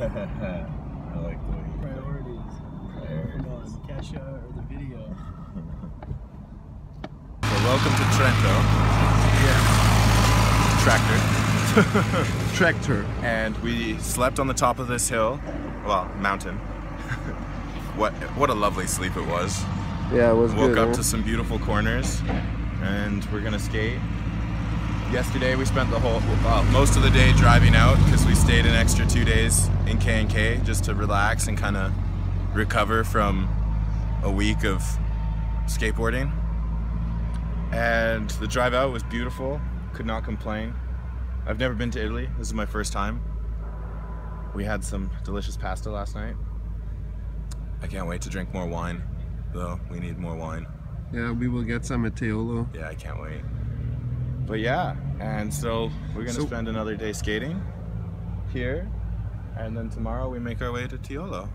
I like the way you Priorities. Come on, Kesha or the video. So welcome to Trento. Yeah. Tractor. Tractor. And we slept on the top of this hill. Well, mountain. What a lovely sleep it was. Yeah, it was good. Woke up to some beautiful corners, and we're gonna skate. Yesterday we spent most of the day driving out because we stayed an extra 2 days in K&K just to relax and kind of recover from a week of skateboarding. And the drive out was beautiful, could not complain. I've never been to Italy, this is my first time. We had some delicious pasta last night. I can't wait to drink more wine, though. We need more wine. Yeah, we will get some at Teolo. Yeah, I can't wait. But yeah, and so we're gonna spend another day skating here, and then tomorrow we make our way to Teolo.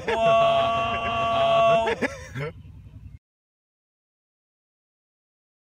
Whoa!